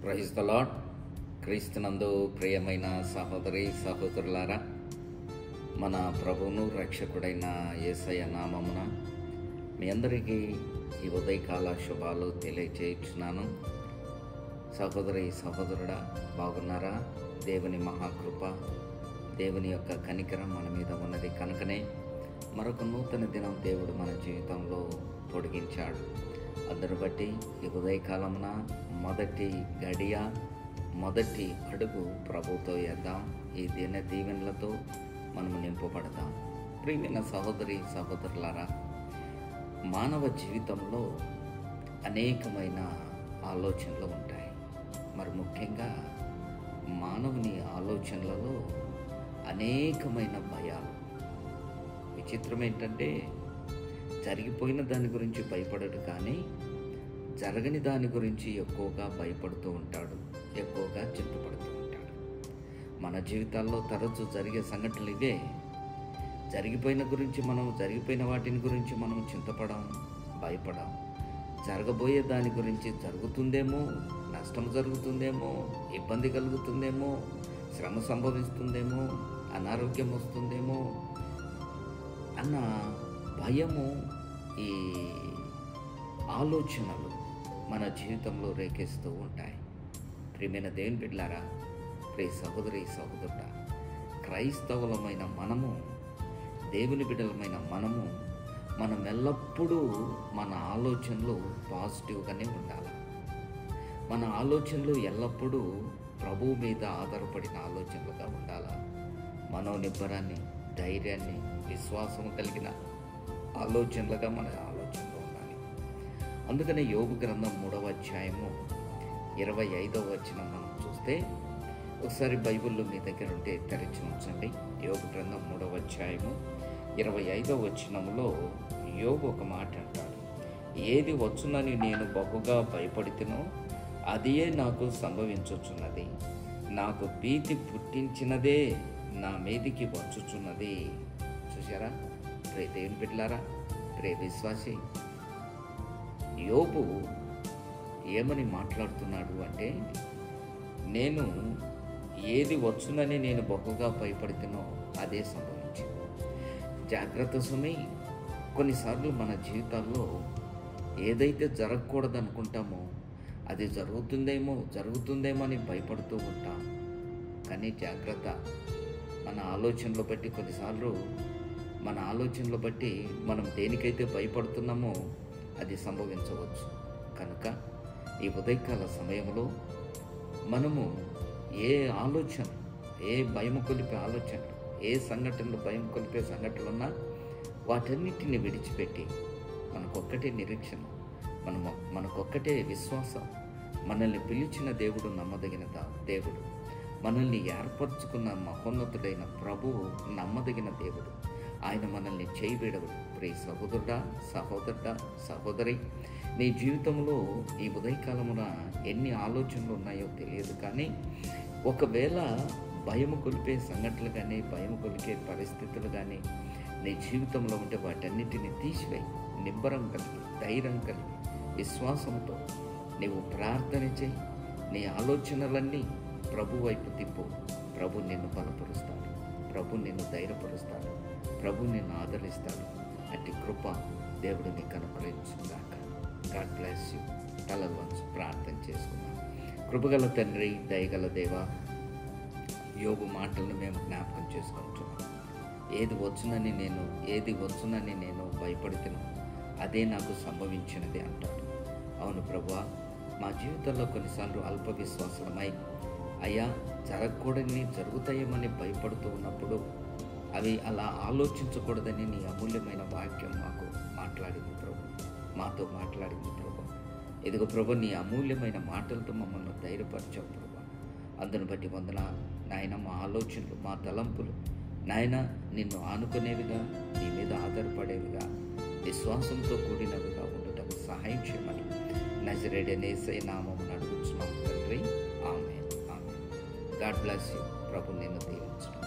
Praise the lord. క్రీస్తునందు ప్రియమైన సహోదరి సహోదరులారా, మన ప్రభువును రక్షకుడైన యేసయ్య నామమున మీ అందరికీ ఈ ఉదయకాల శుభాలు తెలియచేయుచున్నాను. సహోదరి సహోదరుడా, బాగున్నారా? దేవుని మహాకృప, దేవుని యొక్క కనికరం మన మీద ఉన్నది కనుకనే మరొక నూతన దినం దేవుడు మన జీవితంలో పొడిగించాడు. అందరు బట్టి ఈ ఉదయకాలమున మొదటి గడియ, మొదటి అడుగు ప్రభుతో వేద్దాం. ఈ దిన దీవెనలతో మనము నింపబడతాం. ప్రియమైన సహోదరి సహోదరులారా, మానవ జీవితంలో అనేకమైన ఆలోచనలు ఉంటాయి. మరి ముఖ్యంగా మానవుని ఆలోచనలలో అనేకమైన భయాలు. విచిత్రం ఏంటంటే, జరిగిపోయిన దాని గురించి భయపడడు, కానీ జరగని దాని గురించి ఎక్కువగా భయపడుతూ ఉంటాడు, ఎక్కువగా చింతపడుతూ ఉంటాడు. మన జీవితాల్లో తరచూ జరిగే సంఘటనలు ఇవే. జరిగిపోయిన వాటిని గురించి మనం చింతపడం, భయపడం. జరగబోయే దాని గురించి జరుగుతుందేమో, నష్టం జరుగుతుందేమో, ఇబ్బంది కలుగుతుందేమో, శ్రమ సంభవిస్తుందేమో, అనారోగ్యం వస్తుందేమో అన్న భయము, ఈ ఆలోచనలు మన జీవితంలో రేకేస్తూ ఉంటాయి. ప్రియమైన దేవుని బిడ్డలారా, ప్రియ సహోదరి సహోదరుడా, క్రైస్తవులమైన మనము, దేవుని బిడ్డలమైన మనం ఎల్లప్పుడూ మన ఆలోచనలు పాజిటివ్గానే ఉండాలి. మన ఆలోచనలు ఎల్లప్పుడూ ప్రభువు మీద ఆధారపడిన ఆలోచనలుగా ఉండాలి. మనోనిబ్బరాన్ని, ధైర్యాన్ని, విశ్వాసము కలిగిన ఆలోచనలుగా మన ఆలోచనలు ఉండాలి. అందుకనే యోబు గ్రంథం 3వ అధ్యాయము 25వ వచనం మనం చూస్తే, ఒకసారి బైబిల్లో మీ దగ్గర ఉంటే తెరిచి ఉంచండి. యోబు గ్రంథం 3వ అధ్యాయము 25వ వచనంలో యోబు ఒక మాట అంటాడు: ఏది వచ్చునని నేను బహుగా భయపడితేనో అదియే నాకు సంభవించుచున్నది. నాకు భీతి పుట్టించినదే నా మీదికి వచ్చుచున్నది. చూసారా ప్రియ దేవుని బిడ్డలారా, ప్రియ విశ్వాసి, యోబు ఏమని మాట్లాడుతున్నాడు అంటే, నేను ఏది వచ్చునని నేను బహుగా భయపడితేనో అదే సంభవించింది. జాగ్రత్త సుమి. కొన్నిసార్లు మన జీవితాల్లో ఏదైతే జరగకూడదు అనుకుంటామో అది జరుగుతుందేమో అని భయపడుతూ ఉంటాం. కానీ జాగ్రత్త, మన ఆలోచనలు బట్టి, కొన్నిసార్లు మన ఆలోచనలు బట్టి మనం దేనికైతే భయపడుతున్నామో అది సంభవించవచ్చు. కనుక ఈ ఉదయకాల సమయంలో మనము ఏ ఆలోచన, ఏ భయము కొలిపే ఆలోచనలు, ఏ సంఘటనలు భయం కొలిపే సంఘటనలు ఉన్నా వాటన్నిటిని విడిచిపెట్టి మనకొక్కటే నిరీక్షణ, మనకొక్కటే విశ్వాసం. మనల్ని పిలిచిన దేవుడు నమ్మదగిన దేవుడు. మనల్ని ఏర్పరచుకున్న మహోన్నతుడైన ప్రభువు నమ్మదగిన దేవుడు. ఆయన మనల్ని చేయబెడవుడు. ప్రియ సహోదరుడా, సహోదరి, నీ జీవితంలో ఈ ఉదయకాలమున ఎన్ని ఆలోచనలు ఉన్నాయో తెలియదు, కానీ ఒకవేళ భయము కొలిపే సంఘటనలు కానీ, భయము కొలిపే పరిస్థితులు కానీ నీ జీవితంలో ఉంటే వాటన్నిటిని తీసివేయి. నిబ్బరం కలిగి, ధైర్యం కలిగి, విశ్వాసంతో నీవు ప్రార్థన చేయి. నీ ఆలోచనలన్నీ ప్రభు వైపు తిప్పు. ప్రభు నిన్ను బలపరుస్తాడు, ప్రభు నిన్ను ధైర్యపరుస్తాడు, ప్రభు నిన్ను ఆదరిస్తాడు. అట్టి కృప దేవుడు నీకు అనుగ్రహించుగాక. God bless you. తలలు వంచి ప్రార్థన చేసుకున్నాం. కృపగల తండ్రి, దయగల దేవ, యోబు మాటలను మేము జ్ఞాపకం చేసుకుంటున్నాం. ఏది వచ్చునని నేను భయపడుతున్నా అదే నాకు సంభవించినది అంటాడు. అవును ప్రభువా, మా జీవితంలో కొన్నిసార్లు అల్ప విశ్వాసమై, అయ్యా జరగకూడని జరుగుతాయేమని భయపడుతూ ఉన్నప్పుడు అవి అలా ఆలోచించకూడదని నీ అమూల్యమైన వాక్యం మాతో మాట్లాడింది ప్రభు. ఇదిగో ప్రభు, నీ అమూల్యమైన మాటలతో మమ్మల్ని ధైర్యపరిచావు ప్రభు. అందును బట్టి వందనాలు నాయన. మా ఆలోచనలు, మా తలంపులు నాయన నిన్ను ఆనుకునేవిగా, నీ మీద ఆధారపడేవిగా, విశ్వాసంతో కూడినవిగా ఉండటం సహాయం చేయమని నజరేయుడైన యేసయ్య నామమున అడుగుచున్నాము తండ్రి. ఆమేన్. God bless you. ప్రభు నిన్ను దీవించును.